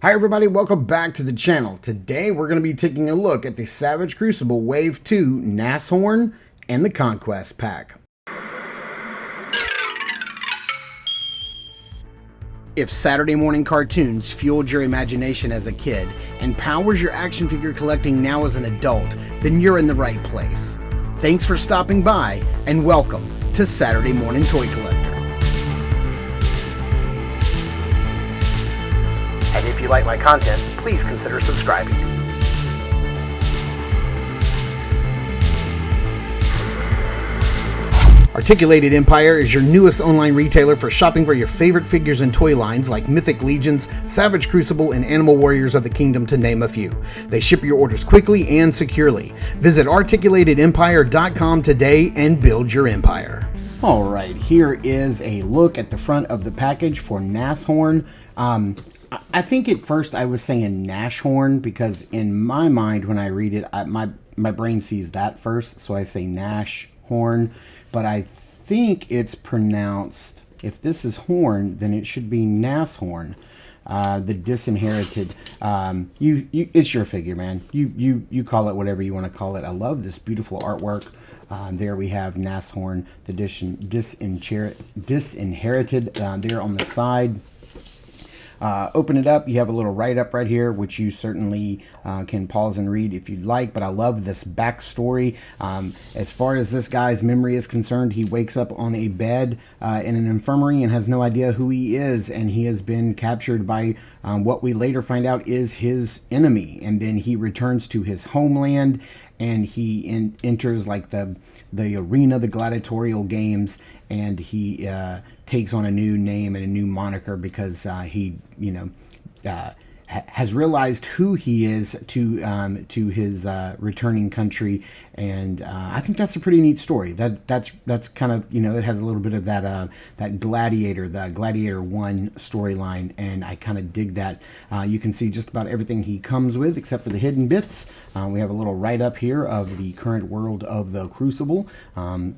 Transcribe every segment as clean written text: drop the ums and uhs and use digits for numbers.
Hi everybody, welcome back to the channel. Today we're going to be taking a look at the Savage Crucible Wave 2 Nasshorn and the Conquest Pack. If Saturday morning cartoons fueled your imagination as a kid and powers your action figure collecting now as an adult, then you're in the right place. Thanks for stopping by and welcome to Saturday Morning Toy Collector. And if you like my content, please consider subscribing. Articulated Empire is your newest online retailer for shopping for your favorite figures and toy lines like Mythic Legions, Savage Crucible, and Animal Warriors of the Kingdom, to name a few. They ship your orders quickly and securely. Visit articulatedempire.com today and build your empire. Alright, here is a look at the front of the package for Nasshorn. I think at first I was saying Nashorn because in my mind when I read it, my brain sees that first, so I say Nashorn. But I think it's pronounced, if this is horn, then it should be Nasshorn. The Disinherited. It's your figure, man. You call it whatever you want to call it. I love this beautiful artwork. There we have Nasshorn, the Disinherited there on the side. Open it up, you have a little write-up right here, which you certainly can pause and read if you'd like, but I love this backstory. As far as this guy's memory is concerned, he wakes up on a bed in an infirmary and has no idea who he is, and he has been captured by what we later find out is his enemy, and then he returns to his homeland, and he enters like the arena, the gladiatorial games, and he takes on a new name and a new moniker because he, has realized who he is to his returning country, and I think that's a pretty neat story. That's kind of, it has a little bit of that Gladiator, the Gladiator 1 storyline, and I kind of dig that. You can see just about everything he comes with except for the hidden bits. We have a little write-up here of the current world of the Crucible,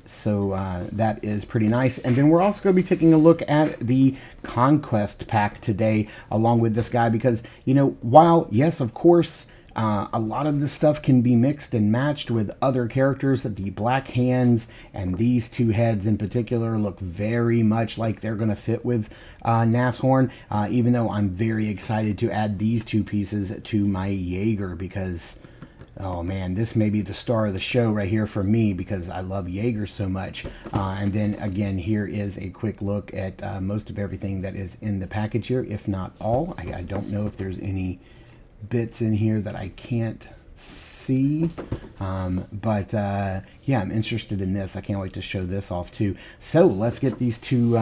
so that is pretty nice. And then we're also going to be taking a look at the Conquest Pack today along with this guy because, while, yes, of course, a lot of this stuff can be mixed and matched with other characters, the black hands and these two heads in particular look very much like they're going to fit with Nasshorn, even though I'm very excited to add these two pieces to my Jaeger because, oh man, this may be the star of the show right here for me because I love Jaeger so much. And then again, here is a quick look at most of everything that is in the package here, if not all. I don't know if there's any bits in here that I can't see, but yeah, I'm interested in this. I can't wait to show this off too. So let's get these two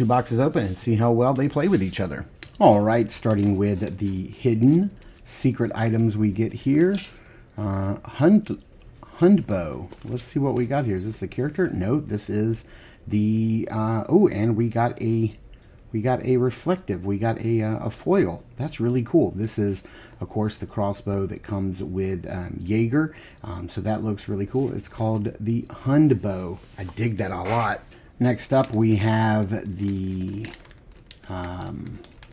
boxes open and see how well they play with each other. All right, starting with the hidden secret items we get here. Hundbow. Let's see what we got here. Is this a character? No, this is the oh, and we got a reflective. We got a foil. That's really cool. This is, of course, the crossbow that comes with Jaeger. So that looks really cool. It's called the Hundbow. I dig that a lot. Next up, we have the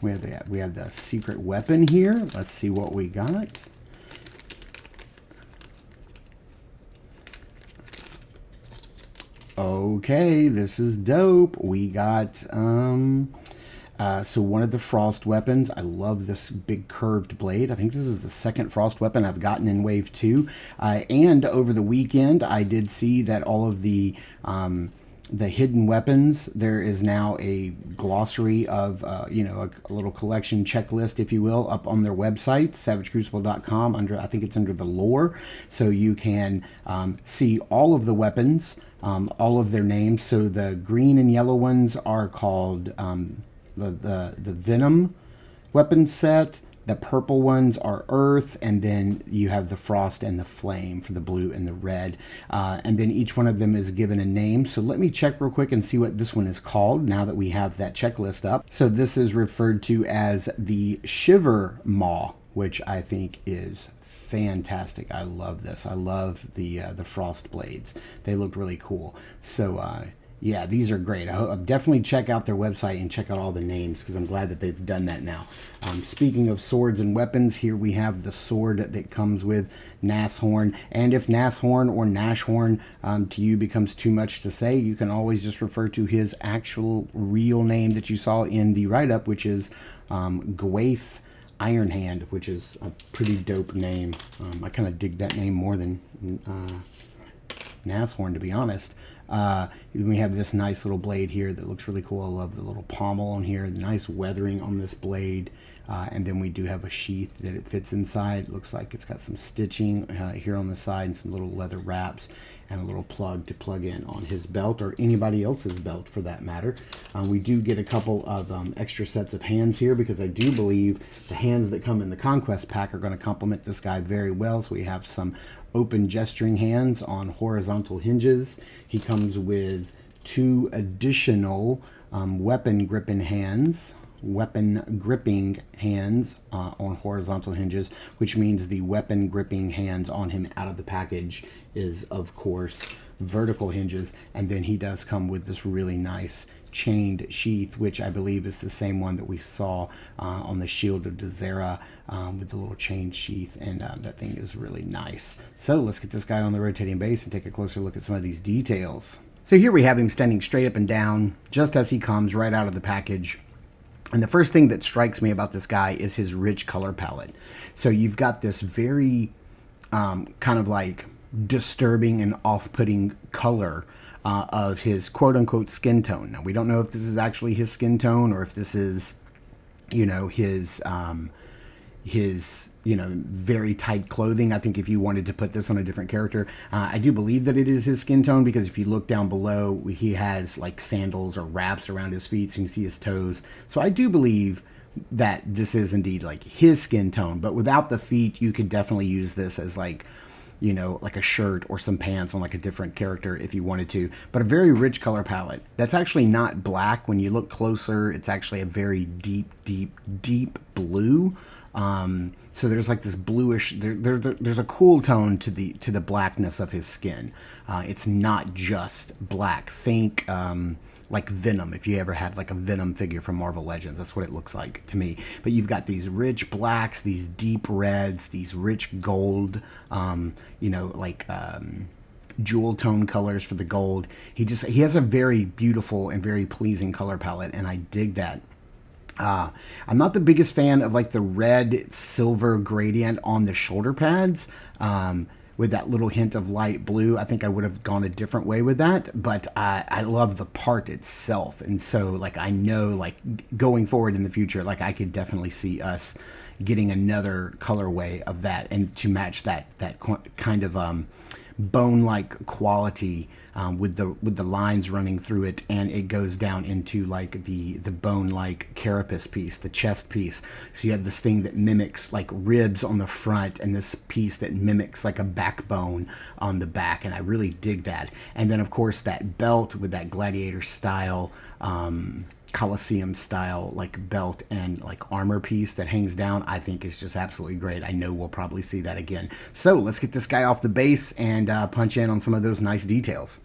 we have the secret weapon here. Let's see what we got. Okay, this is dope. We got so one of the frost weapons. I love this big curved blade. I think this is the second frost weapon I've gotten in Wave 2. And over the weekend, I did see that all of the hidden weapons, there is now a glossary of, a little collection checklist, if you will, up on their website, savagecrucible.com, I think it's under the lore. So you can see all of the weapons, all of their names. So the green and yellow ones are called the Venom weapon set. The purple ones are Earth, and then you have the Frost and the Flame for the blue and the red. And then each one of them is given a name. So let me check real quick and see what this one is called now that we have that checklist up. So this is referred to as the Shiver Maw, which I think is fantastic. I love this. I love the frost blades. They look really cool. So Yeah, these are great. Definitely check out their website and check out all the names because I'm glad that they've done that now. Speaking of swords and weapons, here we have the sword that comes with Nasshorn. And if Nasshorn or Nashorn to you becomes too much to say, you can always just refer to his actual real name that you saw in the write-up, which is Gwaith Ironhand, which is a pretty dope name. I kind of dig that name more than Nasshorn, to be honest. We have this nice little blade here that looks really cool. I love the little pommel on here, the nice weathering on this blade. And then we do have a sheath that it fits inside. It looks like it's got some stitching here on the side and some little leather wraps and a little plug to plug in on his belt or anybody else's belt for that matter. We do get a couple of extra sets of hands here because I do believe the hands that come in the Conquest Pack are going to complement this guy very well. So we have some open gesturing hands on horizontal hinges. He comes with 2 additional weapon gripping hands on horizontal hinges, which means the weapon gripping hands on him out of the package is, of course, vertical hinges. And then he does come with this really nice chained sheath, which I believe is the same one that we saw on the Shield of Dazera with the little chained sheath, and that thing is really nice. So let's get this guy on the rotating base and take a closer look at some of these details. So here we have him standing straight up and down, just as he comes right out of the package. And the first thing that strikes me about this guy is his rich color palette. So you've got this very kind of like disturbing and off-putting color of his quote-unquote skin tone. Now, we don't know if this is actually his skin tone or if this is, you know, his very tight clothing. I think if you wanted to put this on a different character, I do believe that it is his skin tone, because if you look down below, he has like sandals or wraps around his feet, so you can see his toes. So I do believe that this is indeed like his skin tone, but without the feet, you could definitely use this as like, you know, like a shirt or some pants on like a different character if you wanted to. But a very rich color palette. That's actually not black. When you look closer, it's actually a very deep blue. So there's like this bluish, there's a cool tone to the blackness of his skin. It's not just black. Think like Venom. If you ever had like a Venom figure from Marvel Legends, that's what it looks like to me. But you've got these rich blacks, these deep reds, these rich gold, jewel tone colors for the gold. He has a very beautiful and very pleasing color palette, and I dig that. I'm not the biggest fan of like the red silver gradient on the shoulder pads with that little hint of light blue. I think I would have gone a different way with that, but I love the part itself. And so like I know like going forward in the future, like I could definitely see us getting another colorway of that and to match that kind of bone-like quality with the lines running through it, and it goes down into like the bone-like carapace piece, the chest piece. So you have this thing that mimics like ribs on the front, and this piece that mimics like a backbone on the back, and I really dig that. And then of course that belt with that gladiator style, Colosseum style like belt and like armor piece that hangs down, I think is just absolutely great. I know we'll probably see that again. So let's get this guy off the base and punch in on some of those nice details.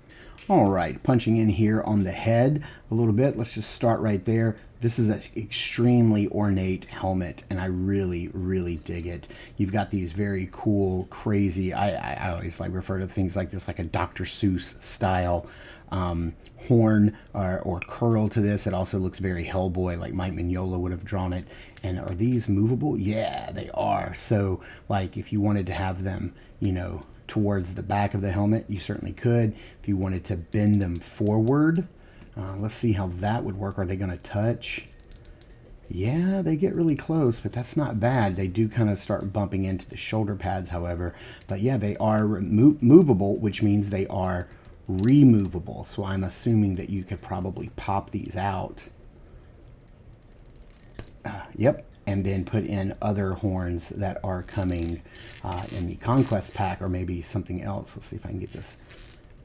All right, punching in here on the head a little bit. Let's just start right there. This is an extremely ornate helmet, and I really dig it. You've got these very cool, crazy, I always like refer to things like this like a Dr. Seuss style horn or curl to this. It also looks very Hellboy, like Mike Mignola would have drawn it. And are these movable? Yeah, they are. So like if you wanted to have them, you know, towards the back of the helmet, you certainly could. If you wanted to bend them forward, let's see how that would work. Are they going to touch? Yeah, they get really close, but that's not bad. They do kind of start bumping into the shoulder pads, however. But yeah, they are movable, which means they are removable. So I'm assuming that you could probably pop these out. Yep. And then put in other horns that are coming in the Conquest Pack, or maybe something else. Let's see if I can get this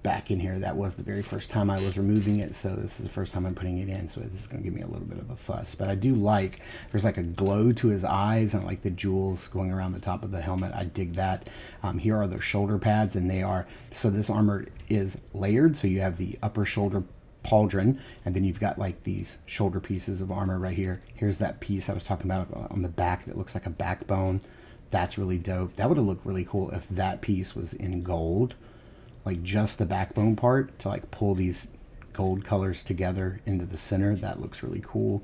back in here. That was the very first time I was removing it, so this is the first time I'm putting it in, so this is going to give me a little bit of a fuss. But I do like, there's like a glow to his eyes and like the jewels going around the top of the helmet. I dig that. Here are the shoulder pads, and they are, so this armor is layered, so you have the upper shoulder pauldron, and then you've got like these shoulder pieces of armor right here. Here's that piece I was talking about on the back that looks like a backbone. That's really dope. That would have looked really cool if that piece was in gold, like just the backbone part, to like pull these gold colors together into the center. That looks really cool.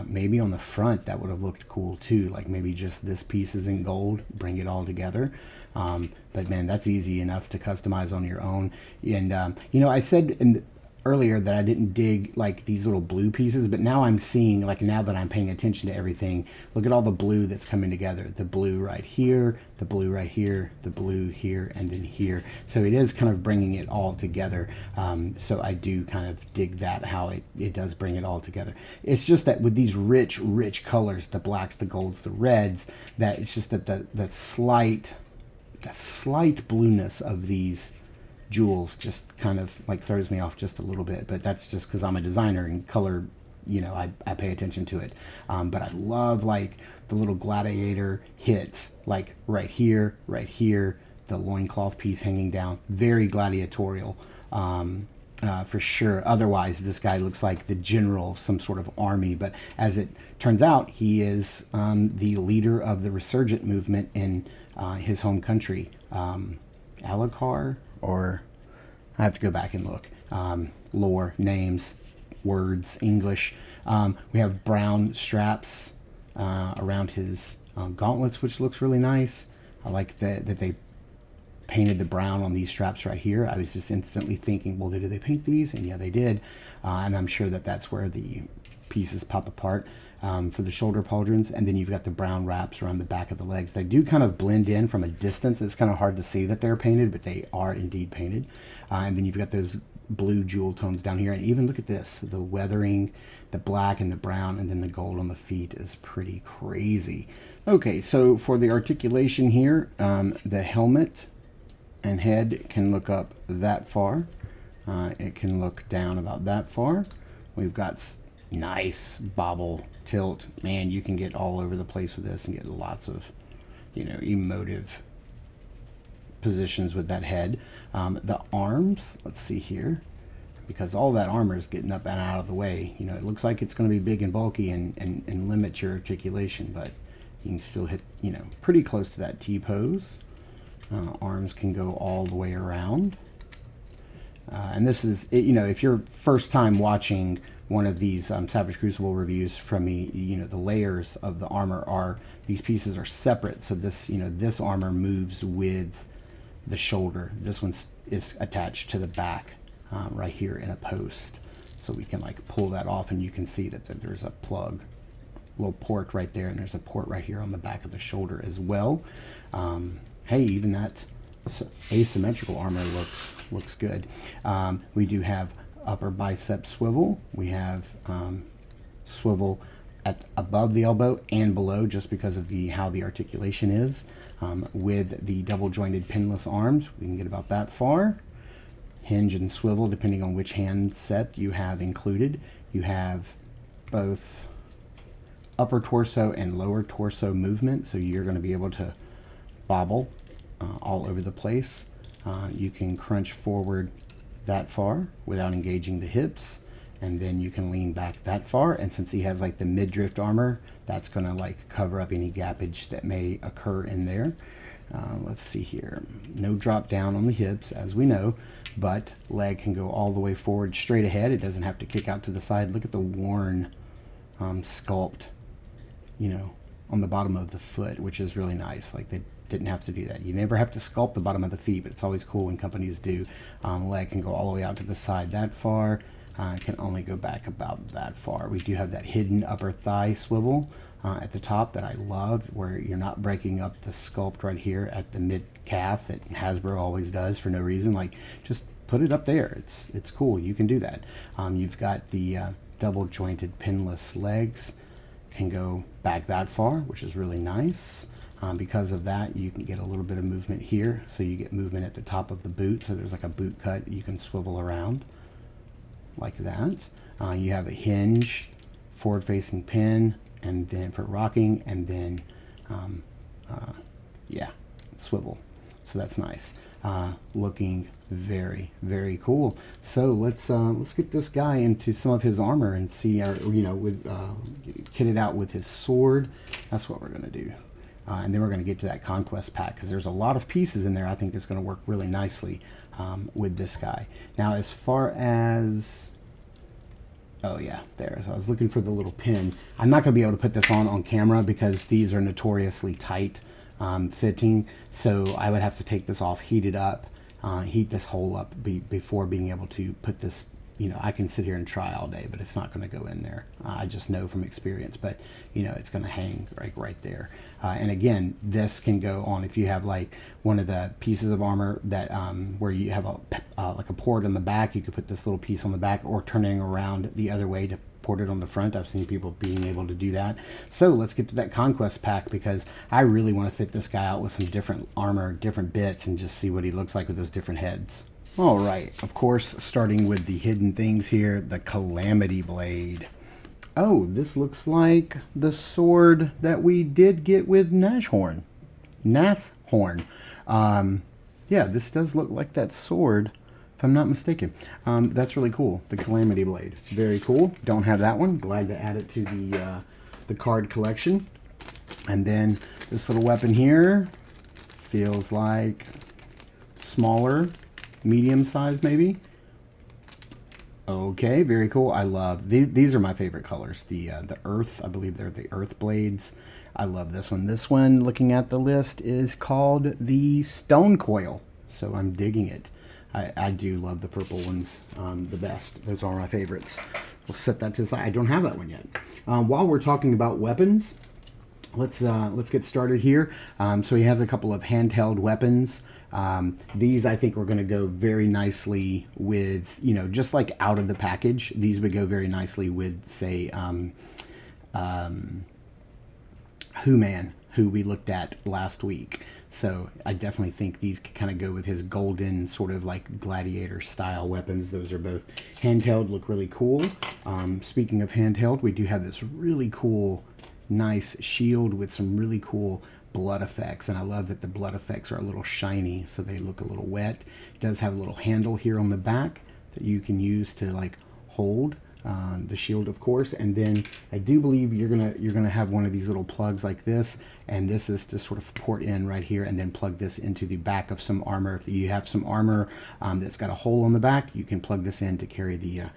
Maybe on the front that would have looked cool too, like maybe just this piece is in gold, bring it all together. But man, that's easy enough to customize on your own. And you know, I said earlier that I didn't dig like these little blue pieces, but now I'm seeing, like now that I'm paying attention to everything, look at all the blue that's coming together. The blue right here, the blue right here, the blue here, and then here. So it is kind of bringing it all together. So I do kind of dig that, how it does bring it all together. It's just that with these rich colors, the blacks, the golds, the reds, that it's just that the slight blueness of these jewels just kind of like throws me off just a little bit, but that's just because I'm a designer and color, you know, I pay attention to it. But I love like the little gladiator hits, like right here, the loincloth piece hanging down, very gladiatorial, for sure. Otherwise, this guy looks like the general of some sort of army, but as it turns out, he is the leader of the resurgent movement in his home country, Alakar, or I have to go back and look. Lore, names, words, English. We have brown straps around his gauntlets, which looks really nice. I like that they painted the brown on these straps right here. I was just instantly thinking, well, did they paint these? And yeah, they did. And I'm sure that that's where the pieces pop apart. For the shoulder pauldrons, and then you've got the brown wraps around the back of the legs. They do kind of blend in from a distance. It's kind of hard to see that they're painted, but they are indeed painted. And then you've got those blue jewel tones down here, and even look at this, the weathering, the black and the brown, and then the gold on the feet is pretty crazy. Okay, so for the articulation here, the helmet and head can look up that far. It can look down about that far. We've got nice bobble tilt. Man, you can get all over the place with this and get lots of, you know, emotive positions with that head. The arms, let's see here, because all that armor is getting up and out of the way. You know, it looks like it's going to be big and bulky and limit your articulation, but you can still hit, you know, pretty close to that T-pose. Arms can go all the way around. And this is, you know, if you're first time watching one of these Savage Crucible reviews from me, you know, the layers of the armor are, these pieces are separate. So this, you know, this armor moves with the shoulder. This one is attached to the back right here in a post. So we can like pull that off, and you can see that there's a plug, little port right there, and there's a port right here on the back of the shoulder as well. Hey, even that asymmetrical armor looks good. We do have upper bicep swivel. We have swivel at above the elbow and below, just because of how the articulation is. With the double jointed pinless arms, we can get about that far. Hinge and swivel, depending on which hand set you have included. You have both upper torso and lower torso movement, so you're going to be able to bobble all over the place. You can crunch forward that far without engaging the hips, and then you can lean back that far, and since he has like the mid-drift armor, that's going to like cover up any gappage that may occur in there. Let's see here, no drop down on the hips, as we know, but leg can go all the way forward straight ahead. It doesn't have to kick out to the side. Look at the worn sculpt, you know, on the bottom of the foot, which is really nice. Like, they didn't have to do that. You never have to sculpt the bottom of the feet, but it's always cool when companies do. Leg can go all the way out to the side that far. Can only go back about that far. We do have that hidden upper thigh swivel at the top that I love, where you're not breaking up the sculpt right here at the mid calf that Hasbro always does for no reason. Like, just put it up there. It's cool. You can do that. You've got the double jointed pinless legs, can go back that far, which is really nice. Because of that, you can get a little bit of movement here. So you get movement at the top of the boot. So there's like a boot cut you can swivel around like that. You have a hinge, forward facing pin, and then for rocking, and then yeah, swivel. So that's nice. looking very, very cool. So let's get this guy into some of his armor and see, with kitted out with his sword. That's what we're gonna do. And then we're going to get to that Conquest Pack because there's a lot of pieces in there. I think it's going to work really nicely with this guy. Now, as far as... Oh, yeah, there. So I was looking for the little pin. I'm not going to be able to put this on camera because these are notoriously tight fitting. So I would have to take this off, heat it up, heat this hole up before being able to put this. I can sit here and try all day, but it's not going to go in there. I just know from experience, but it's going to hang right there. And again, this can go on if you have like one of the pieces of armor that where you have like a port on the back. You could put this little piece on the back or turning around the other way to port it on the front. I've seen people being able to do that. So let's get to that Conquest Pack because I really want to fit this guy out with some different armor, different bits, and just see what he looks like with those different heads. All right, of course, starting with the hidden things here, the Calamity Blade. Oh, this looks like the sword that we did get with Nashorn. Nasshorn. Yeah, this does look like that sword, if I'm not mistaken. That's really cool, the Calamity Blade. Very cool. Don't have that one. Glad to add it to the card collection. And then this little weapon here feels like smaller, medium size maybe. Okay, very cool. I love these are my favorite colors. The earth, I believe they're the earth blades. I love this one. This one, looking at the list, is called the Stone Coil. So I'm digging it. I do love the purple ones the best. Those are my favorites. We'll set that to the side. I don't have that one yet. While we're talking about weapons, let's get started here. So he has a couple of handheld weapons. These I think are going to go very nicely with, just like out of the package. These would go very nicely with, say, Who-Man, who we looked at last week. So I definitely think these could kind of go with his golden sort of like gladiator style weapons. Those are both handheld, look really cool. Speaking of handheld, we do have this really cool, nice shield with some really cool blood effects, and I love that the blood effects are a little shiny, so they look a little wet. It does have a little handle here on the back that you can use to like hold the shield, of course. And then I do believe you're gonna have one of these little plugs like this, and this is to sort of port in right here, and then plug this into the back of some armor. If you have some armor that's got a hole on the back, you can plug this in to carry the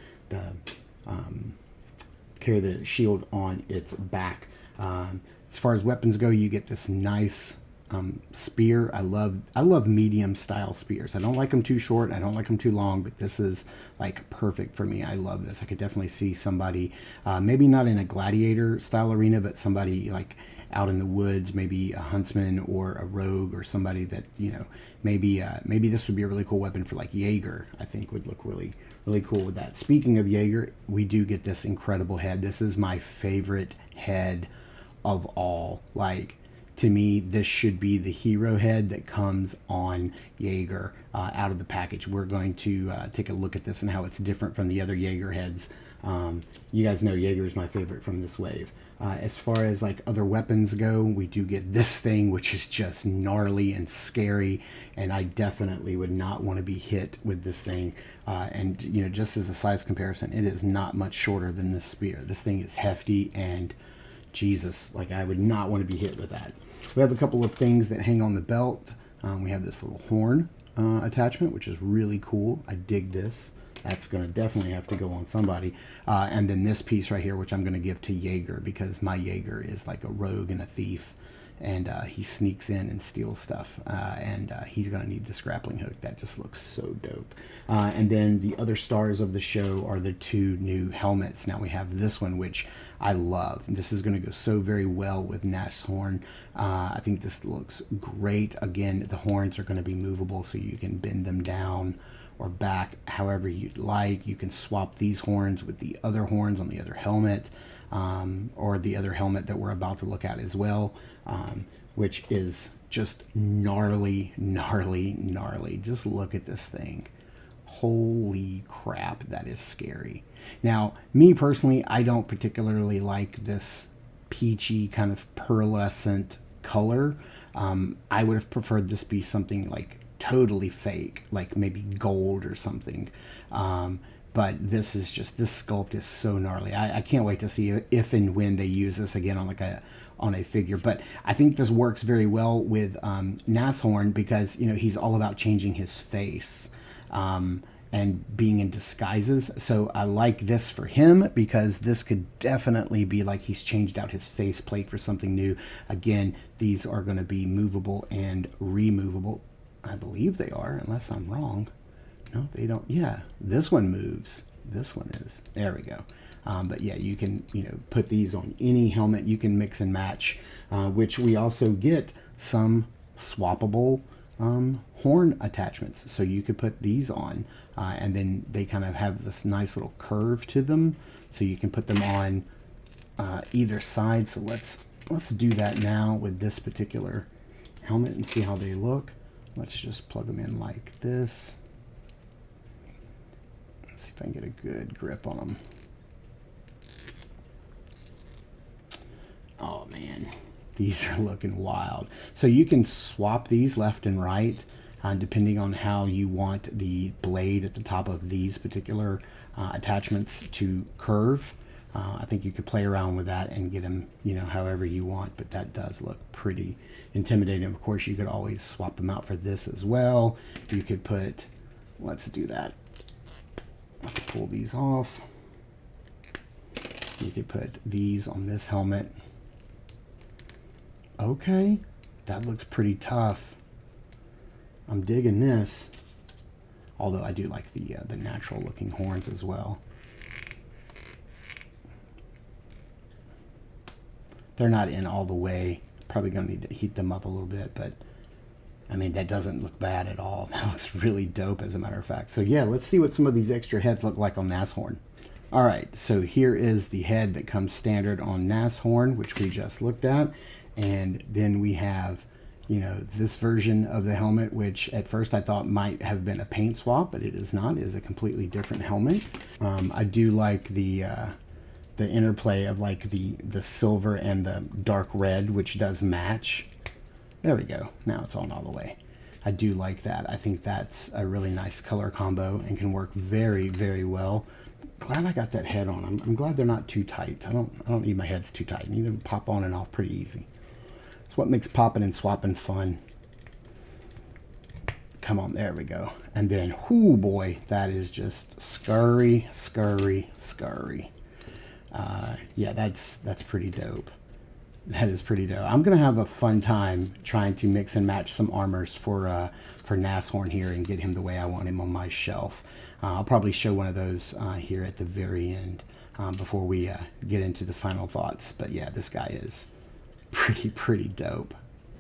shield on its back. As far as weapons go, you get this nice spear. I love medium style spears. I don't like them too short. I don't like them too long, but this is like perfect for me. I love this. I could definitely see somebody, maybe not in a gladiator style arena, but somebody like out in the woods, maybe a huntsman or a rogue or somebody that, maybe this would be a really cool weapon for like Jaeger. I think would look really, really cool with that. Speaking of Jaeger, we do get this incredible head. This is my favorite head of all. Like, to me, this should be the hero head that comes on Jaeger out of the package. We're going to take a look at this and how it's different from the other Jaeger heads. You guys know Jaeger is my favorite from this wave. As far as like other weapons go, we do get this thing, which is just gnarly and scary, and I definitely would not want to be hit with this thing. And just as a size comparison, it is not much shorter than this spear. This thing is hefty, and Jesus, like I would not want to be hit with that. We have a couple of things that hang on the belt. We have this little horn attachment, which is really cool. I dig this. That's going to definitely have to go on somebody. And then this piece right here, which I'm going to give to Jaeger, because my Jaeger is like a rogue and a thief, and he sneaks in and steals stuff, and he's going to need this grappling hook. That just looks so dope. And then the other stars of the show are the two new helmets. Now we have this one, which I love. This is going to go so very well with Nasshorn. I think this looks great. Again, the horns are going to be movable, so you can bend them down or back however you'd like. You can swap these horns with the other horns on the other helmet, or the other helmet that we're about to look at as well, which is just gnarly, gnarly, gnarly. Just look at this thing. Holy crap, that is scary. Now, me personally, I don't particularly like this peachy kind of pearlescent color. I would have preferred this be something like totally fake, like maybe gold or something. But this sculpt is so gnarly. I can't wait to see if and when they use this again on a figure. But I think this works very well with Nasshorn, because he's all about changing his face and being in disguises. So I like this for him, because this could definitely be like he's changed out his faceplate for something new. Again, these are going to be movable and removable. I believe they are, unless I'm wrong. No, they don't. Yeah, this one moves. This one is. There we go. But yeah, you can put these on any helmet. You can mix and match, which we also get some swappable horn attachments. So you could put these on, and then they kind of have this nice little curve to them. So you can put them on either side. So let's do that now with this particular helmet and see how they look. Let's just plug them in like this. Let's see if I can get a good grip on them. Oh man, these are looking wild. So you can swap these left and right, depending on how you want the blade at the top of these particular attachments to curve. I think you could play around with that and get them, however you want, but that does look pretty intimidating. Of course, you could always swap them out for this as well. You could put, let's do that. Let's pull these off. You could put these on this helmet. Okay, that looks pretty tough. I'm digging this. Although I do like the natural looking horns as well. They're not in all the way. Probably going to need to heat them up a little bit, but I mean, that doesn't look bad at all. That looks really dope, as a matter of fact. So yeah, let's see what some of these extra heads look like on Nasshorn. All right, so here is the head that comes standard on Nasshorn, which we just looked at. And then we have, this version of the helmet, which at first I thought might have been a paint swap, but it is not. It is a completely different helmet. I do like the interplay of like the silver and the dark red, which does match. There we go. Now it's on all the way. I do like that. I think that's a really nice color combo and can work very, very well. Glad I got that head on. I'm glad they're not too tight. I don't need my heads too tight. I need them to pop on and off pretty easy. It's what makes popping and swapping fun. Come on, there we go. And then, whoo boy, that is just scurry, scurry, scurry. Yeah, that's pretty dope. That is pretty dope. I'm gonna have a fun time trying to mix and match some armors for Nasshorn here and get him the way I want him on my shelf. I'll probably show one of those here at the very end before we get into the final thoughts. But yeah, this guy is pretty dope.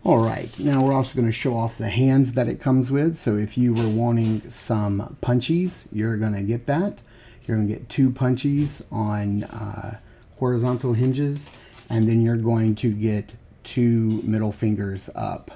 All right, now we're also going to show off the hands that it comes with. So if you were wanting some punchies, you're going to get that. You're going to get 2 punchies on horizontal hinges, and then you're going to get 2 middle fingers up,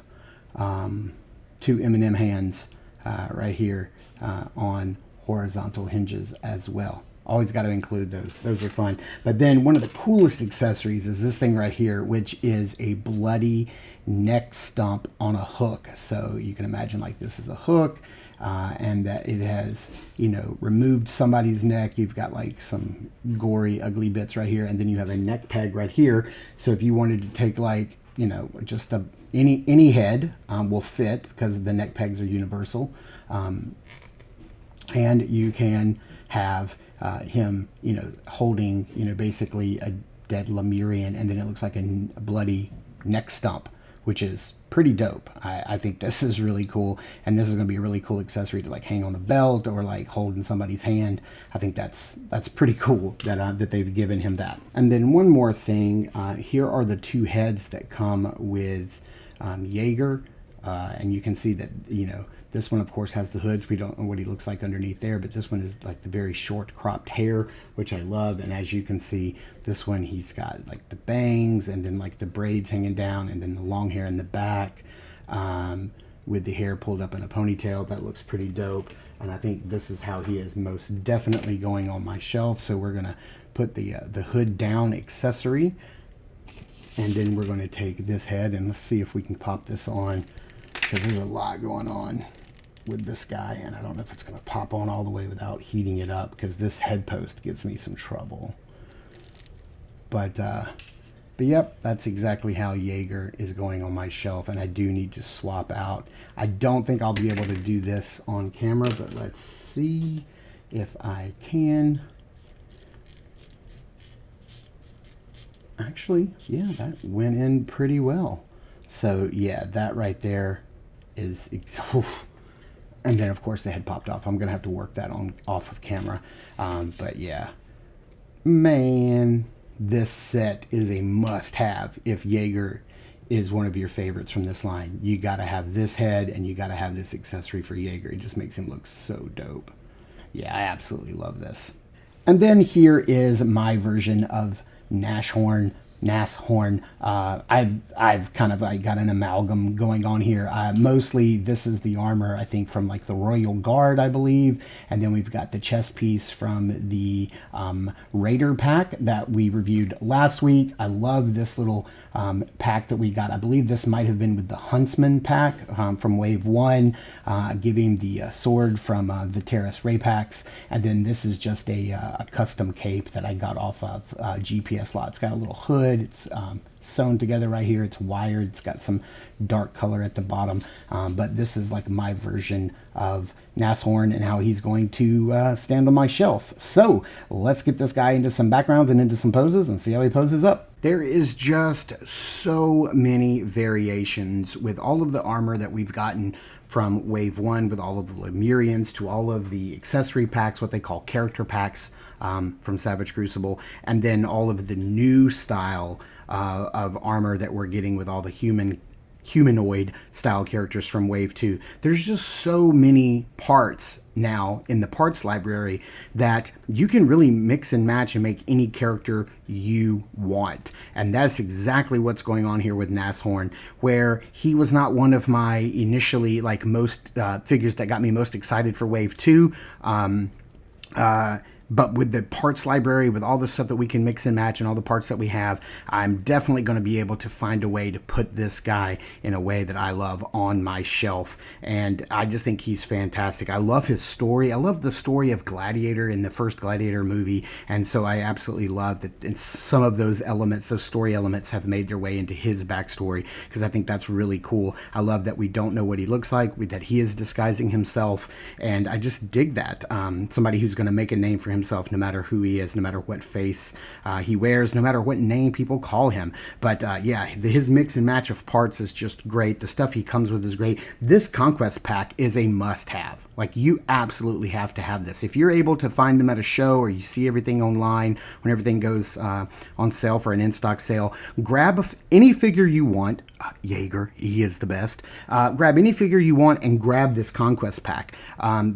2 M&M hands right here on horizontal hinges as well. Always got to include those. Those are fun. But then one of the coolest accessories is this thing right here, which is a bloody neck stump on a hook. So you can imagine like this is a hook, and that it has, removed somebody's neck. You've got like some gory, ugly bits right here, and then you have a neck peg right here. So if you wanted to take like, just any head will fit, because the neck pegs are universal, and you can have him, holding, basically a dead Lemurian, and then it looks like a bloody neck stump, which is pretty dope. I think this is really cool, and this is going to be a really cool accessory to like hang on a belt or like hold in somebody's hand. I think that's pretty cool that they've given him that. And then one more thing, here are the 2 heads that come with Jaeger, and you can see that, this one, of course, has the hoods. We don't know what he looks like underneath there, but this one is like the very short cropped hair, which I love. And as you can see, this one, he's got like the bangs and then like the braids hanging down and then the long hair in the back with the hair pulled up in a ponytail. That looks pretty dope. And I think this is how he is most definitely going on my shelf. So we're going to put the hood down accessory, and then we're going to take this head and let's see if we can pop this on, because there's a lot going on. with this guy, and I don't know if it's going to pop on all the way without heating it up, because this head post gives me some trouble. But yep, that's exactly how Jaeger is going on my shelf, and I do need to swap out. I don't think I'll be able to do this on camera, but let's see if I can. Actually, yeah, that went in pretty well. So yeah, that right there is, oof. And then of course the head popped off. I'm gonna have to work that on off of camera. But yeah, man, this set is a must-have. If Jaeger is one of your favorites from this line, you gotta have this head and you gotta have this accessory for Jaeger. It just makes him look so dope. Yeah, I absolutely love this. And then here is my version of Nasshorn. I've kind of got an amalgam going on here. Mostly this is the armor, I think, from like the Royal Guard, I believe. And then we've got the chest piece from the Raider pack that we reviewed last week. I love this little pack that we got. I believe this might have been with the Huntsman pack from Wave 1, giving the sword from the Terrace Ray packs. And then this is just a custom cape that I got off of GPS Lot. It's got a little hood. It's sewn together right here. It's wired. It's got some dark color at the bottom. But this is like my version of Nasshorn and how he's going to stand on my shelf. So let's get this guy into some backgrounds and into some poses and see how he poses up. There is just so many variations with all of the armor that we've gotten from Wave 1, with all of the Lemurians to all of the accessory packs, what they call character packs from Savage Crucible, and then all of the new style of armor that we're getting with all the humanoid style characters from Wave 2. There's just so many parts now in the parts library that you can really mix and match and make any character you want. And that's exactly what's going on here with Nasshorn, where he was not one of my initially like most figures that got me most excited for Wave 2. But with the parts library, with all the stuff that we can mix and match and all the parts that we have, I'm definitely going to be able to find a way to put this guy in a way that I love on my shelf. And I just think he's fantastic. I love his story. I love the story of Gladiator in the first Gladiator movie. And so I absolutely love that some of those elements, those story elements, have made their way into his backstory, because I think that's really cool. I love that we don't know what he looks like, that he is disguising himself. And I just dig that. Somebody who's going to make a name for himself, no matter who he is, no matter what face he wears, no matter what name people call him. But yeah, his mix and match of parts is just great. The stuff he comes with is great. This Conquest Pack is a must-have. Like, you absolutely have to have this. If you're able to find them at a show, or you see everything online when everything goes on sale for an in-stock sale, grab any figure you want. Jaeger, he is the best. Grab any figure you want and grab this Conquest Pack,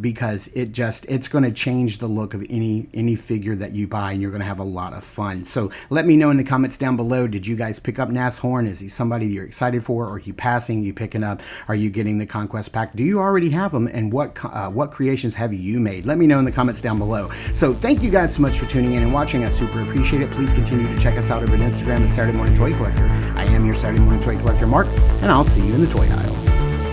because it's going to change the look of any figure that you buy, and you're going to have a lot of fun. So let me know in the comments down below, did you guys pick up Nasshorn? Is he somebody you're excited for? Or are you passing? Are you picking up? Are you getting the Conquest Pack? Do you already have them? And what creations have you made? Let me know in the comments down below. So thank you guys so much for tuning in and watching. I super appreciate it. Please continue to check us out over on Instagram at Saturday Morning Toy Collector. I am your Saturday Morning Toy Collector, Mark, and I'll see you in the toy aisles.